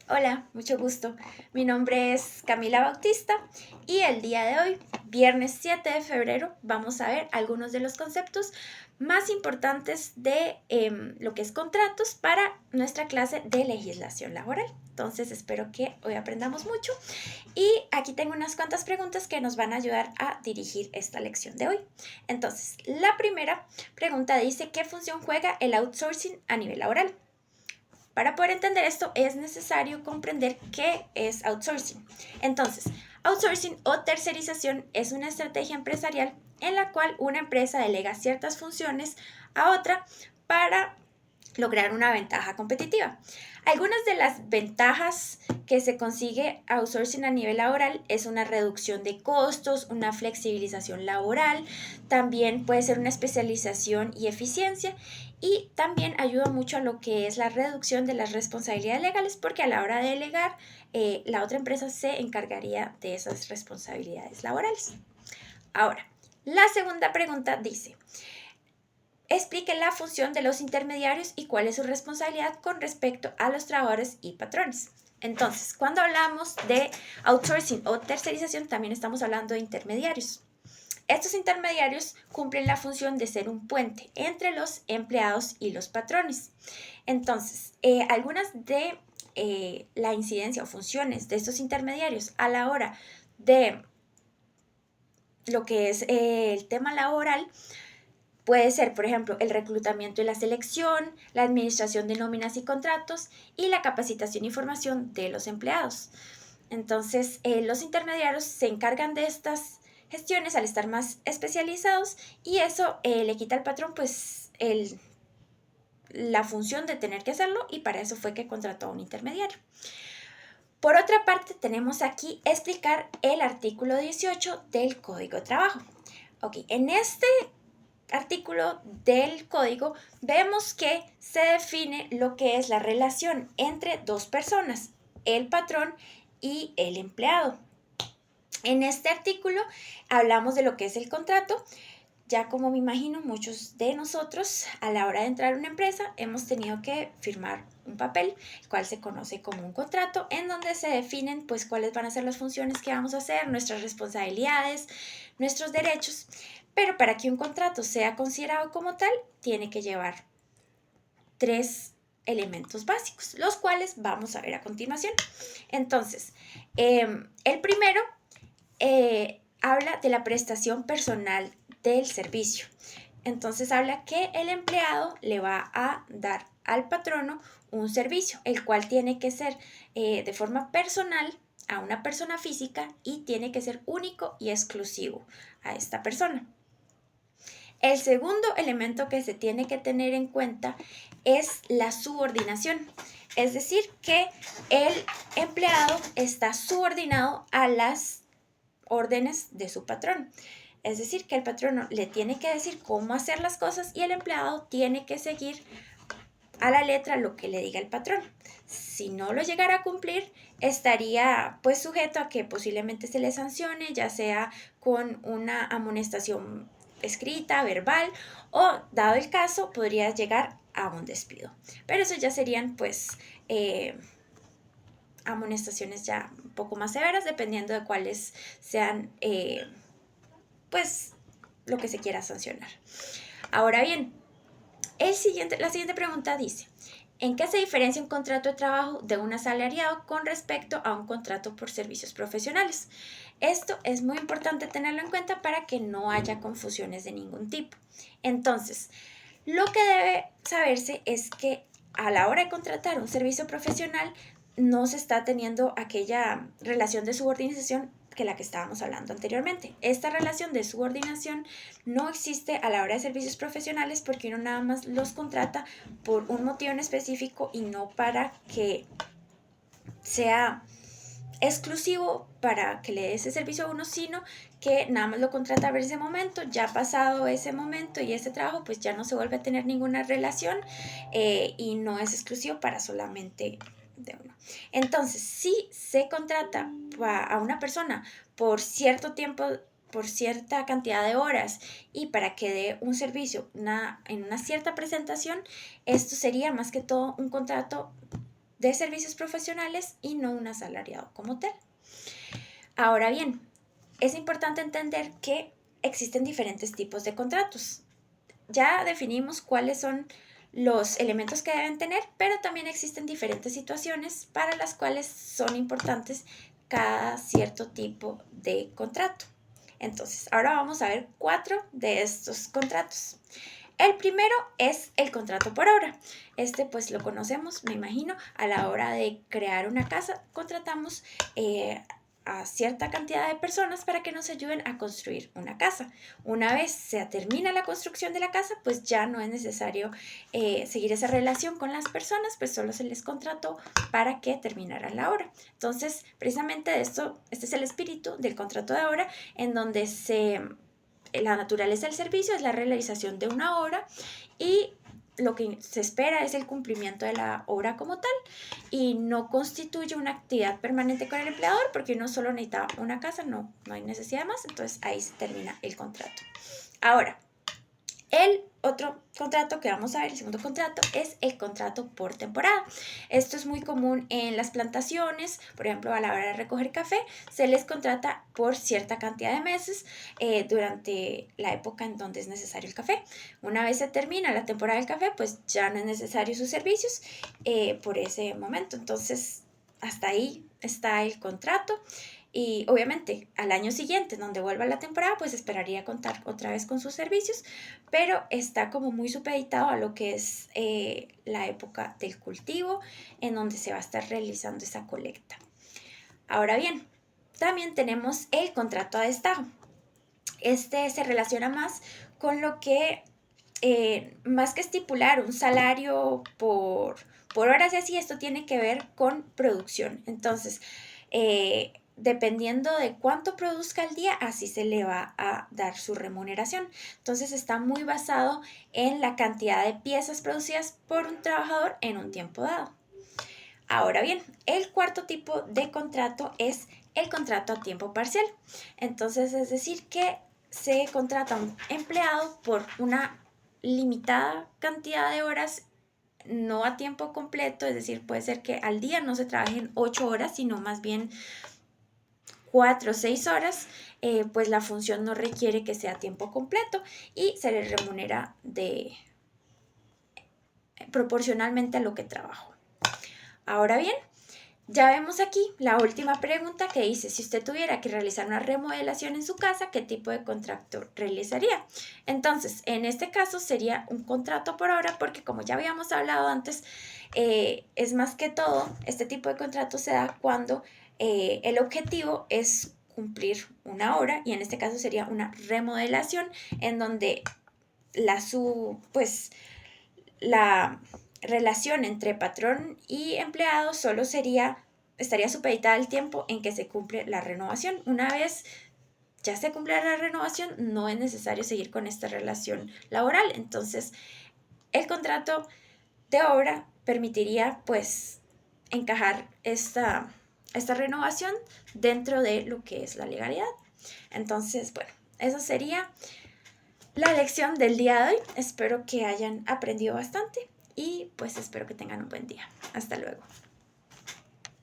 Hola, mucho gusto. Mi nombre es Camila Bautista y el día de hoy, viernes 7 de febrero, vamos a ver algunos de los conceptos más importantes de lo que es contratos para nuestra clase de legislación laboral. Entonces espero que hoy aprendamos mucho y aquí tengo unas cuantas preguntas que nos van a ayudar a dirigir esta lección de hoy. Entonces, la primera pregunta dice, ¿qué función juega el outsourcing a nivel laboral? Para poder entender esto es necesario comprender qué es outsourcing. Entonces, outsourcing o tercerización es una estrategia empresarial en la cual una empresa delega ciertas funciones a otra para lograr una ventaja competitiva. Algunas de las ventajas que se consigue outsourcing a nivel laboral es una reducción de costos, una flexibilización laboral, también puede ser una especialización y eficiencia y también ayuda mucho a lo que es la reducción de las responsabilidades legales porque a la hora de delegar la otra empresa se encargaría de esas responsabilidades laborales. Ahora, la segunda pregunta dice, explique la función de los intermediarios y cuál es su responsabilidad con respecto a los trabajadores y patrones. Entonces, cuando hablamos de outsourcing o tercerización, también estamos hablando de intermediarios. Estos intermediarios cumplen la función de ser un puente entre los empleados y los patrones. Entonces, algunas de la incidencia o funciones de estos intermediarios a la hora de lo que es el tema laboral puede ser, por ejemplo, el reclutamiento y la selección, la administración de nóminas y contratos y la capacitación y formación de los empleados. Entonces, los intermediarios se encargan de estas gestiones al estar más especializados y eso le quita al patrón pues la función de tener que hacerlo y para eso fue que contrató a un intermediario. Por otra parte, tenemos aquí explicar el artículo 18 del Código de Trabajo. Ok, en este artículo del código vemos que se define lo que es la relación entre dos personas, el patrón y el empleado. En este artículo hablamos de lo que es el contrato. Ya como me imagino, muchos de nosotros a la hora de entrar a una empresa hemos tenido que firmar un papel, el cual se conoce como un contrato, en donde se definen pues cuáles van a ser las funciones que vamos a hacer, nuestras responsabilidades, nuestros derechos. Pero para que un contrato sea considerado como tal, tiene que llevar tres elementos básicos, los cuales vamos a ver a continuación. Entonces, el primero habla de la prestación personal del servicio. Entonces habla que el empleado le va a dar al patrono un servicio, el cual tiene que ser de forma personal a una persona física y tiene que ser único y exclusivo a esta persona. El segundo elemento que se tiene que tener en cuenta es la subordinación, es decir, que el empleado está subordinado a las órdenes de su patrón. Es decir, que el patrono le tiene que decir cómo hacer las cosas y el empleado tiene que seguir a la letra lo que le diga el patrón. Si no lo llegara a cumplir, estaría pues sujeto a que posiblemente se le sancione, ya sea con una amonestación escrita, verbal o, dado el caso, podría llegar a un despido. Pero eso ya serían pues amonestaciones ya un poco más severas dependiendo de cuáles sean pues lo que se quiera sancionar. Ahora bien, la siguiente pregunta dice, ¿en qué se diferencia un contrato de trabajo de un asalariado con respecto a un contrato por servicios profesionales? Esto es muy importante tenerlo en cuenta para que no haya confusiones de ningún tipo. Entonces, lo que debe saberse es que a la hora de contratar un servicio profesional no se está teniendo aquella relación de subordinación que la que estábamos hablando anteriormente. Esta relación de subordinación no existe a la hora de servicios profesionales porque uno nada más los contrata por un motivo en específico y no para que sea exclusivo para que le dé ese servicio a uno, sino que nada más lo contrata a ese momento, ya pasado ese momento y ese trabajo, pues ya no se vuelve a tener ninguna relación y no es exclusivo para solamente de uno. Entonces, si se contrata a una persona por cierto tiempo, por cierta cantidad de horas y para que dé un servicio en una cierta presentación, esto sería más que todo un contrato de servicios profesionales y no un asalariado como tal. Ahora bien, es importante entender que existen diferentes tipos de contratos. Ya definimos cuáles son los elementos que deben tener, pero también existen diferentes situaciones para las cuales son importantes cada cierto tipo de contrato. Entonces, ahora vamos a ver 4 de estos contratos. El primero es el contrato por obra. Este pues lo conocemos, me imagino, a la hora de crear una casa, contratamos a cierta cantidad de personas para que nos ayuden a construir una casa. Una vez se termina la construcción de la casa, pues ya no es necesario seguir esa relación con las personas, pues solo se les contrató para que terminaran la obra. Entonces, precisamente de esto, este es el espíritu del contrato de obra, en donde la naturaleza del servicio es la realización de una obra y lo que se espera es el cumplimiento de la obra como tal y no constituye una actividad permanente con el empleador porque uno solo necesita una casa, no hay necesidad de más, entonces ahí se termina el contrato. Ahora, el otro contrato que vamos a ver, el segundo contrato, es el contrato por temporada. Esto es muy común en las plantaciones, por ejemplo, a la hora de recoger café, se les contrata por cierta cantidad de meses durante la época en donde es necesario el café. Una vez se termina la temporada del café, pues ya no es necesario sus servicios por ese momento. Entonces, hasta ahí está el contrato. Y obviamente al año siguiente, donde vuelva la temporada, pues esperaría contar otra vez con sus servicios, pero está como muy supeditado a lo que es la época del cultivo en donde se va a estar realizando esa colecta. Ahora bien, también tenemos el contrato a destajo. Este se relaciona más con lo que, más que estipular un salario por horas y así, esto tiene que ver con producción. Entonces, dependiendo de cuánto produzca al día, así se le va a dar su remuneración. Entonces está muy basado en la cantidad de piezas producidas por un trabajador en un tiempo dado. Ahora bien, el cuarto tipo de contrato es el contrato a tiempo parcial. Entonces, es decir, que se contrata a un empleado por una limitada cantidad de horas, no a tiempo completo, es decir, puede ser que al día no se trabajen 8 horas, sino más bien 4 o 6 horas, pues la función no requiere que sea a tiempo completo y se le remunera proporcionalmente a lo que trabajo. Ahora bien, ya vemos aquí la última pregunta que dice, si usted tuviera que realizar una remodelación en su casa, ¿qué tipo de contrato realizaría? Entonces, en este caso sería un contrato por hora porque como ya habíamos hablado antes, es más que todo, este tipo de contrato se da cuando el objetivo es cumplir una hora y en este caso sería una remodelación en donde la relación entre patrón y empleado solo estaría supeditada al tiempo en que se cumple la renovación. Una vez ya se cumple la renovación, no es necesario seguir con esta relación laboral. Entonces, el contrato de obra permitiría pues encajar esta renovación dentro de lo que es la legalidad. Entonces, bueno, eso sería la lección del día de hoy. Espero que hayan aprendido bastante y pues espero que tengan un buen día. Hasta luego.